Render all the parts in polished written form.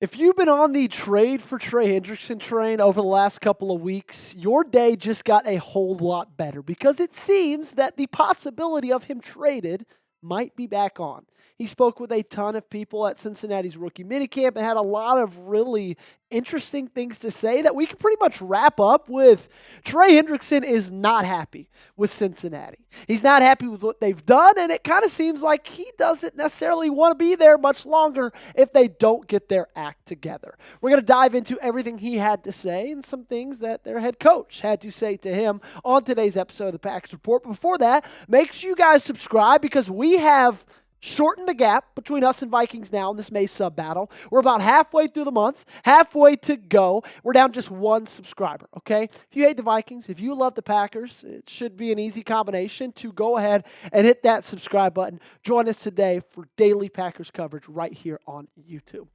If you've been on the trade for Trey Hendrickson train over the last couple of weeks, your day just got a whole lot better because it seems that the possibility of him traded might be back on. He spoke with a ton of people at Cincinnati's rookie minicamp and had a lot of really interesting things to say that we can pretty much wrap up with. Trey Hendrickson is not happy with Cincinnati. He's not happy with what they've done, and it kind of seems like he doesn't necessarily want to be there much longer if they don't get their act together. We're going to dive into everything he had to say and some things that their head coach had to say to him on today's episode of the Packers Report. But before that, make sure you guys subscribe because we have shorten the gap between us and Vikings now in this May sub battle. We're about halfway through the month, halfway to go. We're down just one subscriber, okay? If you hate the Vikings, if you love the Packers, it should be an easy combination to go ahead and hit that subscribe button. Join us today for daily Packers coverage right here on YouTube.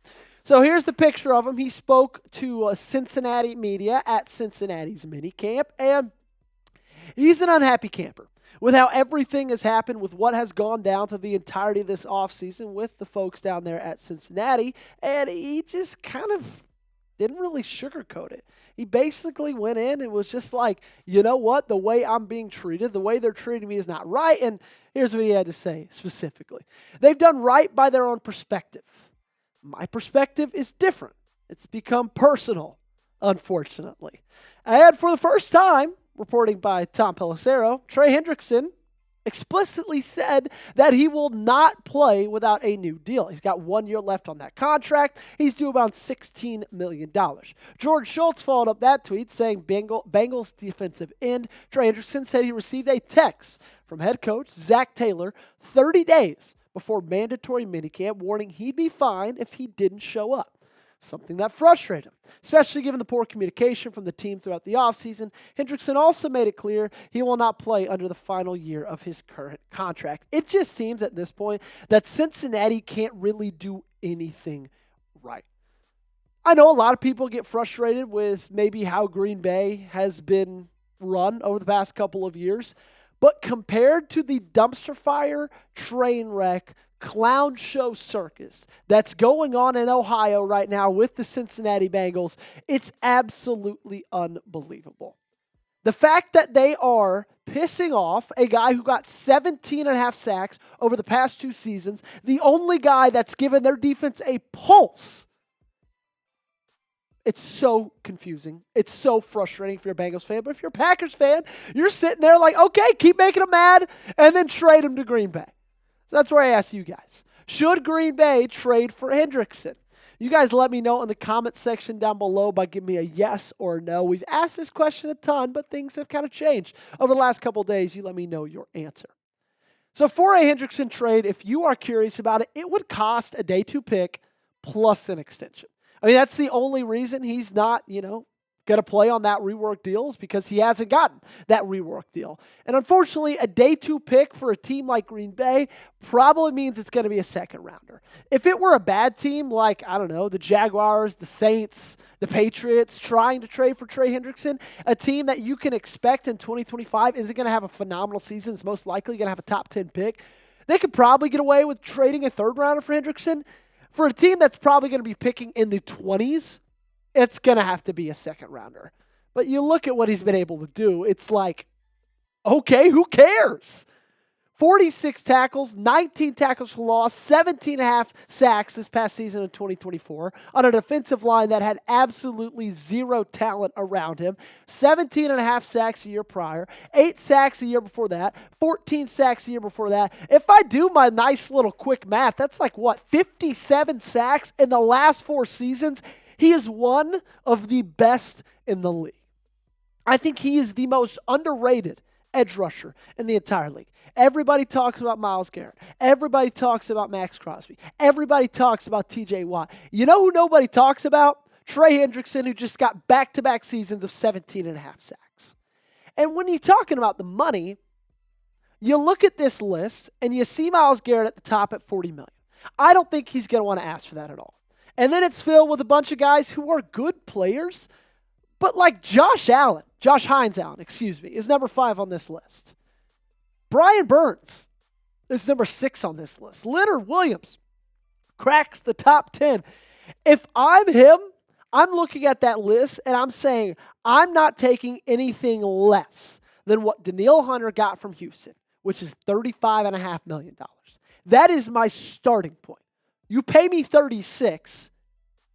So here's the picture of him. He spoke to Cincinnati media at Cincinnati's minicamp, and he's an unhappy camper with how everything has happened, with what has gone down through the entirety of this offseason with the folks down there at Cincinnati, and he just kind of didn't really sugarcoat it. He basically went in and was just like, you know what, the way I'm being treated, the way they're treating me is not right, and here's what he had to say specifically. They've done right by their own perspective. My perspective is different. It's become personal, unfortunately. And for the first time, reporting by Tom Pelissero, Trey Hendrickson explicitly said that he will not play without a new deal. He's got 1 year left on that contract. He's due about $16 million. George Schultz followed up that tweet saying Bengals defensive end Trey Hendrickson said he received a text from head coach Zach Taylor 30 days before mandatory minicamp warning he'd be fined if he didn't show up. Something that frustrated him, especially given the poor communication from the team throughout the offseason. Hendrickson also made it clear he will not play under the final year of his current contract. It just seems at this point that Cincinnati can't really do anything right. I know a lot of people get frustrated with maybe how Green Bay has been run over the past couple of years, but compared to the dumpster fire, train wreck, clown show circus that's going on in Ohio right now with the Cincinnati Bengals, it's absolutely unbelievable. The fact that they are pissing off a guy who got 17 and a half sacks over the past 2 seasons, the only guy that's given their defense a pulse. It's so confusing. It's so frustrating if you're a Bengals fan. But if you're a Packers fan, you're sitting there like, okay, keep making them mad and then trade them to Green Bay. So that's where I ask you guys. Should Green Bay trade for Hendrickson? You guys let me know in the comment section down below by giving me a yes or no. We've asked this question a ton, but things have kind of changed over the last couple of days. You let me know your answer. So for a Hendrickson trade, if you are curious about it, it would cost a day 2 pick plus an extension. I mean, that's the only reason he's not, going to play on that rework deal is because he hasn't gotten that rework deal. And unfortunately, a day 2 pick for a team like Green Bay probably means it's going to be a second rounder. If it were a bad team like, I don't know, the Jaguars, the Saints, the Patriots trying to trade for Trey Hendrickson, a team that you can expect in 2025 isn't going to have a phenomenal season, is most likely going to have a top 10 pick, they could probably get away with trading a third rounder for Hendrickson. For a team that's probably going to be picking in the 20s, it's going to have to be a second rounder. But you look at what he's been able to do, it's like, okay, who cares? 46 tackles, 19 tackles for loss, 17 and a half sacks this past season in 2024 on a defensive line that had absolutely zero talent around him. 17 and a half sacks a year prior, 8 sacks a year before that, 14 sacks a year before that. If I do my nice little quick math, that's like 57 sacks in the last 4 seasons. He is one of the best in the league. I think he is the most underrated edge rusher in the entire league. Everybody talks about Myles Garrett. Everybody talks about Max Crosby. Everybody talks about TJ Watt. You know who nobody talks about? Trey Hendrickson, who just got back-to-back seasons of 17 and a half sacks. And when you're talking about the money, you look at this list and you see Myles Garrett at the top at $40 million. I don't think he's going to want to ask for that at all. And then it's filled with a bunch of guys who are good players, but like Josh Hines Allen, is number 5 on this list. Brian Burns is number 6 on this list. Leonard Williams cracks the top 10. If I'm him, I'm looking at that list and I'm saying, I'm not taking anything less than what Danielle Hunter got from Houston, which is $35.5 million. That is my starting point. You pay me 36.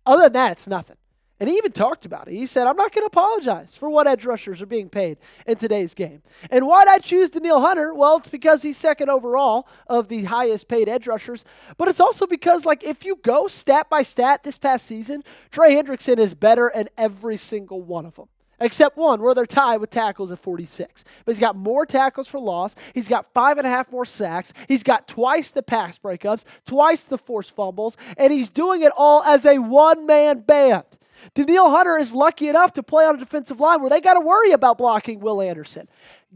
Other than that, it's nothing. And he even talked about it. He said, I'm not going to apologize for what edge rushers are being paid in today's game. And why'd I choose Danielle Hunter? Well, it's because he's second overall of the highest paid edge rushers. But it's also because, like, if you go stat by stat this past season, Trey Hendrickson is better in every single one of them. Except one, where they're tied with tackles at 46. But he's got more tackles for loss. He's got 5.5 more sacks. He's got twice the pass breakups, twice the forced fumbles, and he's doing it all as a one-man band. Danielle Hunter is lucky enough to play on a defensive line where they got to worry about blocking Will Anderson.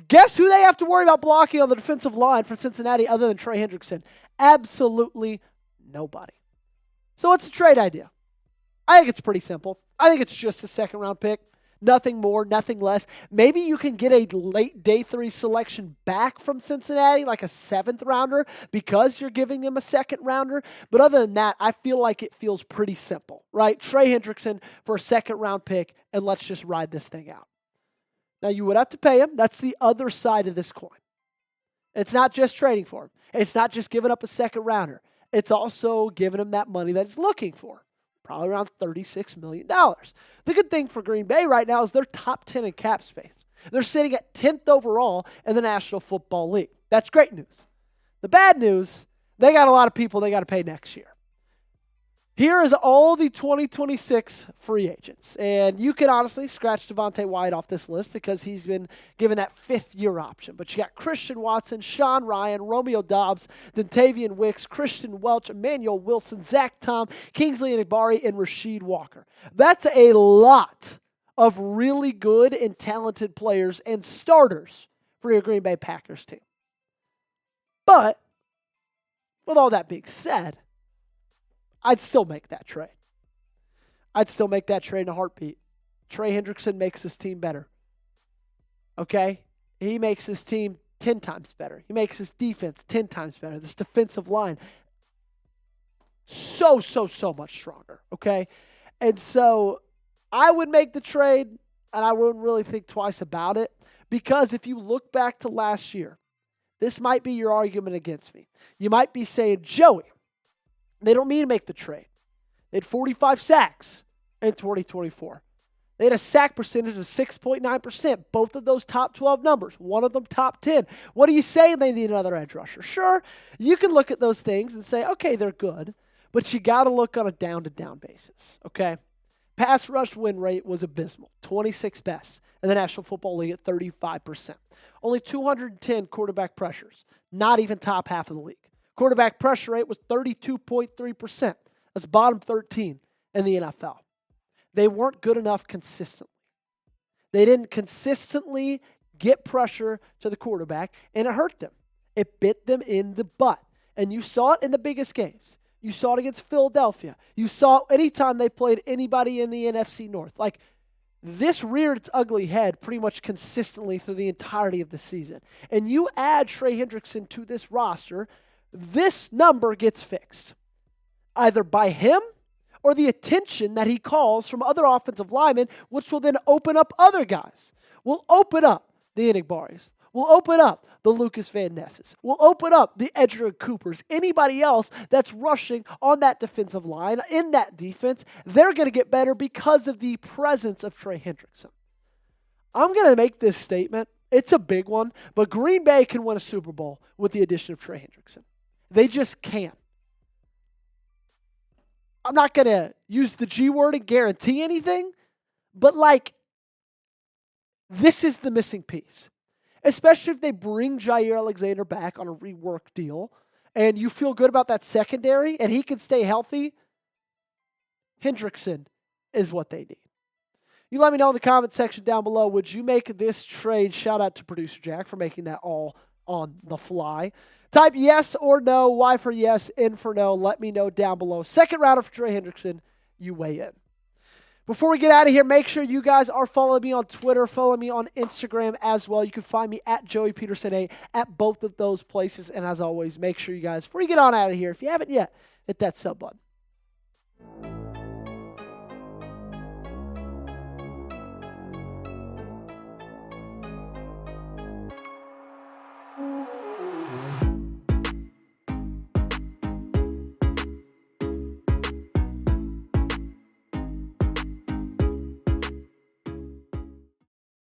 Guess who they have to worry about blocking on the defensive line for Cincinnati other than Trey Hendrickson? Absolutely nobody. So what's the trade idea? I think it's pretty simple. I think it's just a second-round pick. Nothing more, nothing less. Maybe you can get a late day 3 selection back from Cincinnati, like a 7th rounder, because you're giving them a 2nd rounder. But other than that, I feel like it feels pretty simple, right? Trey Hendrickson for a 2nd round pick, and let's just ride this thing out. Now, you would have to pay him. That's the other side of this coin. It's not just trading for him. It's not just giving up a 2nd rounder. It's also giving him that money that he's looking for. Probably around $36 million. The good thing for Green Bay right now is they're top 10 in cap space. They're sitting at 10th overall in the National Football League. That's great news. The bad news, they got a lot of people they got to pay next year. Here is all the 2026 free agents. And you can honestly scratch Devontae Wyatt off this list because he's been given that 5th-year option. But you got Christian Watson, Sean Ryan, Romeo Doubs, Dontavian Wicks, Christian Welch, Emmanuel Wilson, Zach Tom, Kingsley Enagbare, and Rasheed Walker. That's a lot of really good and talented players and starters for your Green Bay Packers team. But with all that being said, I'd still make that trade. I'd still make that trade in a heartbeat. Trey Hendrickson makes this team better. Okay? He makes this team 10 times better. He makes this defense 10 times better. This defensive line so much stronger. Okay? And so I would make the trade, and I wouldn't really think twice about it, because if you look back to last year, this might be your argument against me. You might be saying, Joey, they don't mean to make the trade. They had 45 sacks in 2024. They had a sack percentage of 6.9%. Both of those top 12 numbers. One of them top 10. What are you saying they need another edge rusher? Sure, you can look at those things and say, okay, they're good, but you got to look on a down-to-down basis, okay? Pass rush win rate was abysmal, 26th best in the National Football League at 35%. Only 210 quarterback pressures, not even top half of the league. Quarterback pressure rate was 32.3%. That's bottom 13 in the NFL. They weren't good enough consistently. They didn't consistently get pressure to the quarterback, and it hurt them. It bit them in the butt. And you saw it in the biggest games. You saw it against Philadelphia. You saw it anytime they played anybody in the NFC North. Like, this reared its ugly head pretty much consistently through the entirety of the season. And you add Trey Hendrickson to this roster, this number gets fixed, either by him or the attention that he calls from other offensive linemen, which will then open up other guys. We'll open up the Enigbares. We'll open up the Lucas Van Nesses. We'll open up the Edgerrin Coopers. Anybody else that's rushing on that defensive line, in that defense, they're going to get better because of the presence of Trey Hendrickson. I'm going to make this statement. It's a big one, but Green Bay can win a Super Bowl with the addition of Trey Hendrickson. They just can't. I'm not going to use the G word and guarantee anything, but like, this is the missing piece. Especially if they bring Jair Alexander back on a rework deal and you feel good about that secondary and he can stay healthy, Hendrickson is what they need. You let me know in the comment section down below, would you make this trade? Shout out to producer Jack for making that all on the fly. Type yes or no, Y for yes, N for no. Let me know down below. Second rounder for Trey Hendrickson, you weigh in. Before we get out of here, make sure you guys are following me on Twitter, follow me on Instagram as well. You can find me at Joey Petersen A at both of those places. And as always, make sure you guys, before you get on out of here, if you haven't yet, hit that sub button.